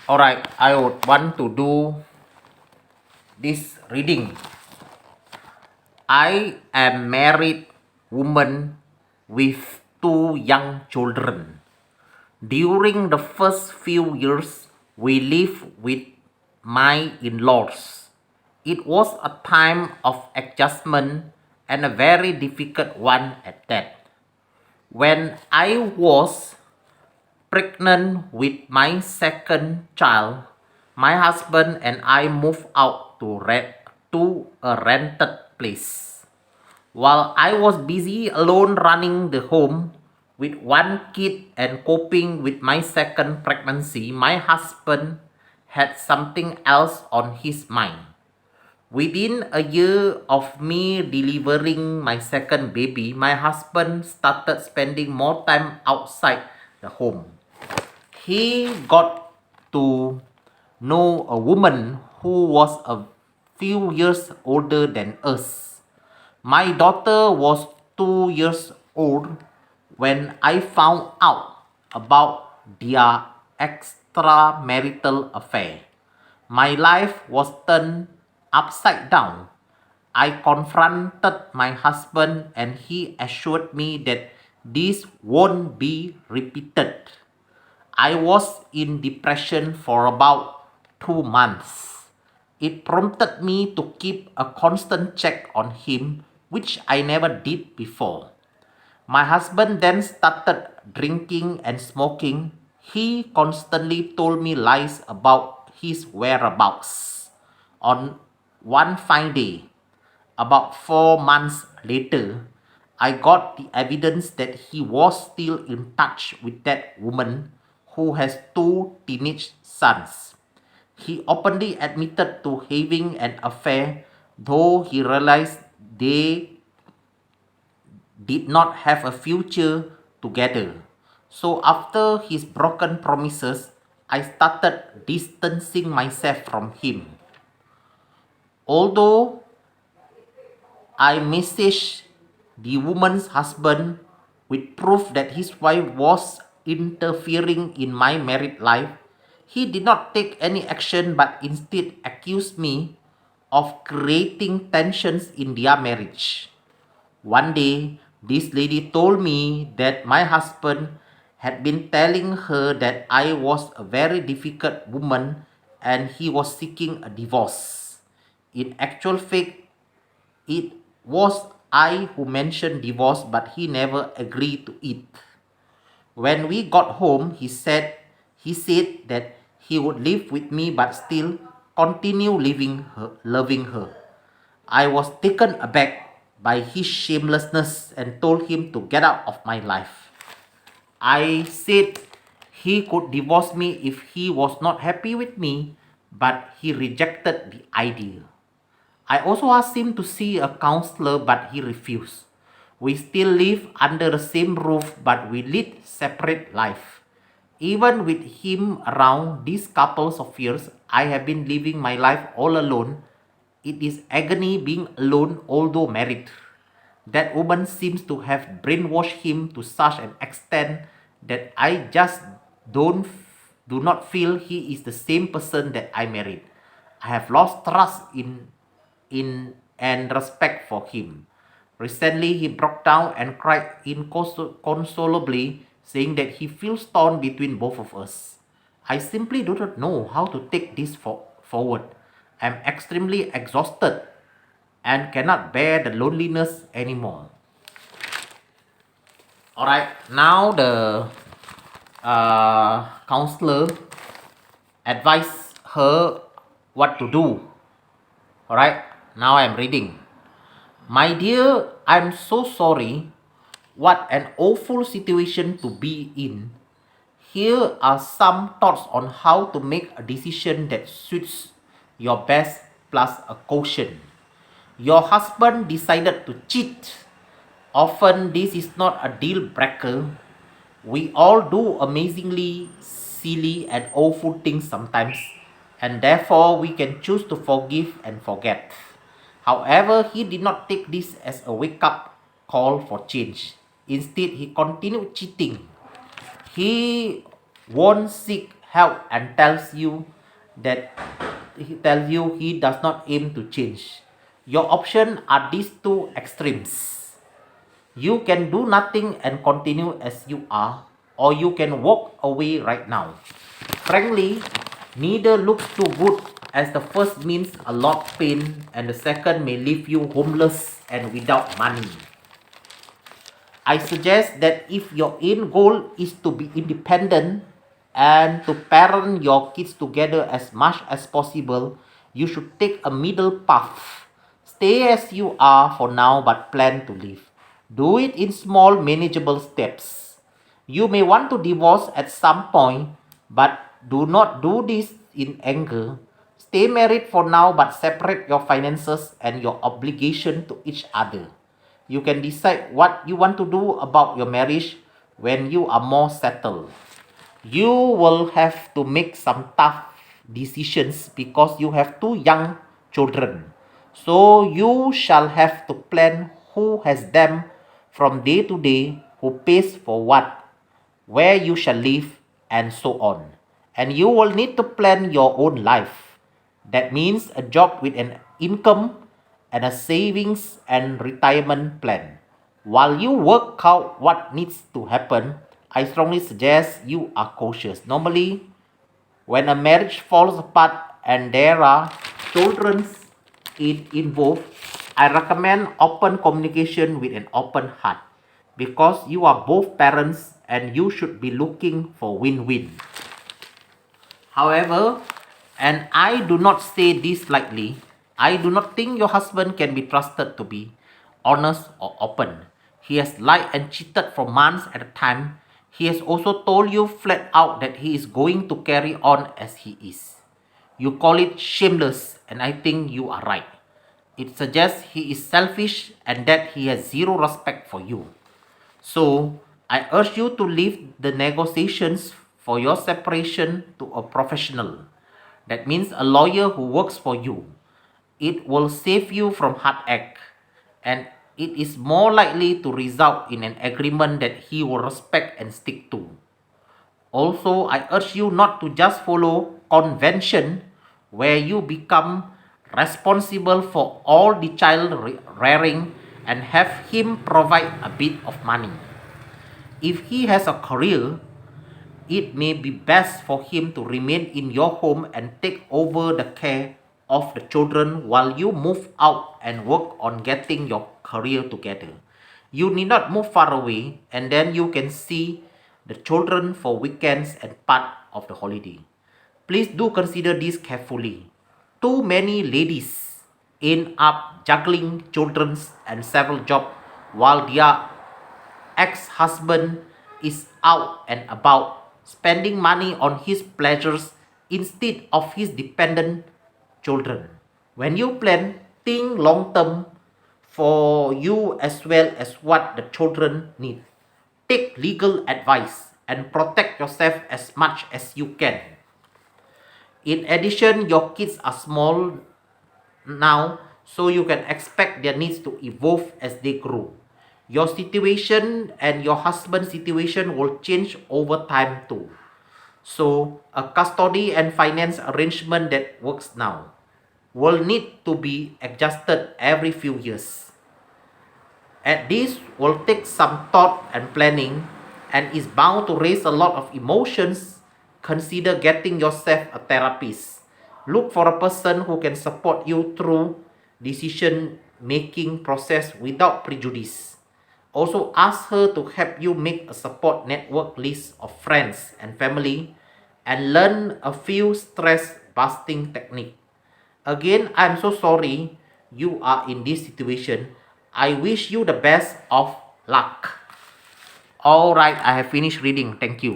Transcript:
Alright, I would want to do this reading. I am married woman with two young children. During the first few years, we lived with my in-laws. It was a time of adjustment and a very difficult one at that. When I was pregnant with my second child, my husband and I moved out to a rented place. While I was busy alone running the home with one kid and coping with my second pregnancy, my husband had something else on his mind. Within a year of me delivering my second baby, my husband started spending more time outside the home. He got to know a woman who was a few years older than us. My daughter was 2 years old when I found out about their extramarital affair. My life was turned upside down. I confronted my husband and he assured me that this won't be repeated. I was in depression for about 2 months. It prompted me to keep a constant check on him, which I never did before. My husband then started drinking and smoking. He constantly told me lies about his whereabouts. On one fine day, about 4 months later, I got the evidence that he was still in touch with that woman who has two teenage sons. He openly admitted to having an affair, though he realized they did not have a future together. So, after his broken promises, I started distancing myself from him. Although I messaged the woman's husband with proof that his wife was interfering in my married life, he did not take any action but instead accused me of creating tensions in their marriage. One day, this lady told me that my husband had been telling her that I was a very difficult woman and he was seeking a divorce. In actual fact, it was I who mentioned divorce, but he never agreed to it. When we got home, he said that he would live with me but still continue loving her. I was taken aback by his shamelessness and told him to get out of my life. I said he could divorce me if he was not happy with me, but he rejected the idea. I also asked him to see a counselor, but he refused. We still live under the same roof, but we lead separate life. Even with him around these couples of years, I have been living my life all alone. It is agony being alone, although married. That woman seems to have brainwashed him to such an extent that I just do not feel he is the same person that I married. I have lost trust in and respect for him. Recently, he broke down and cried inconsolably, saying that he feels torn between both of us. I simply do not know how to take this forward. I am extremely exhausted and cannot bear the loneliness anymore. Alright, now the counselor advised her what to do. Alright, now I am reading. My dear, I'm so sorry. What an awful situation to be in. Here are some thoughts on how to make a decision that suits your best plus a caution. Your husband decided to cheat. Often, this is not a deal breaker. We all do amazingly silly and awful things sometimes, and therefore we can choose to forgive and forget. However, he did not take this as a wake up call for change. Instead, he continued cheating. He won't seek help and tells you he does not aim to change. Your options are these two extremes. You can do nothing and continue as you are, or you can walk away right now. Frankly, neither looks too good, as the first means a lot of pain and the second may leave you homeless and without money. I suggest that if your end goal is to be independent and to parent your kids together as much as possible, you should take a middle path. Stay as you are for now but plan to leave. Do it in small, manageable steps. You may want to divorce at some point, but do not do this in anger. Stay married for now but separate your finances and your obligation to each other. You can decide what you want to do about your marriage when you are more settled. You will have to make some tough decisions because you have two young children. So you shall have to plan who has them from day to day, who pays for what, where you shall live, and so on. And you will need to plan your own life. That means a job with an income and a savings and retirement plan. While you work out what needs to happen, I strongly suggest you are cautious. Normally, when a marriage falls apart and there are children involved, I recommend open communication with an open heart because you are both parents and you should be looking for win-win. However, and I do not say this lightly, I do not think your husband can be trusted to be honest or open. He has lied and cheated for months at a time. He has also told you flat out that he is going to carry on as he is. You call it shameless, and I think you are right. It suggests he is selfish and that he has zero respect for you. So, I urge you to leave the negotiations for your separation to a professional. That means a lawyer who works for you. It will save you from heartache, and it is more likely to result in an agreement that he will respect and stick to. Also, I urge you not to just follow convention where you become responsible for all the child rearing and have him provide a bit of money. If he has a career, it may be best for him to remain in your home and take over the care of the children while you move out and work on getting your career together. You need not move far away, and then you can see the children for weekends and part of the holiday. Please do consider this carefully. Too many ladies end up juggling children and several jobs while their ex-husband is out and about spending money on his pleasures instead of his dependent children. When you plan, think long term for you as well as what the children need. Take legal advice and protect yourself as much as you can. In addition, your kids are small now, so you can expect their needs to evolve as they grow. Your situation and your husband's situation will change over time too. So, a custody and finance arrangement that works now will need to be adjusted every few years. And this will take some thought and planning and is bound to raise a lot of emotions. Consider getting yourself a therapist. Look for a person who can support you through decision making process without prejudice. Also ask her to help you make a support network list of friends and family and learn a few stress busting techniques. Again, I'm so sorry you are in this situation. I wish you the best of luck. Alright, I have finished reading. Thank you.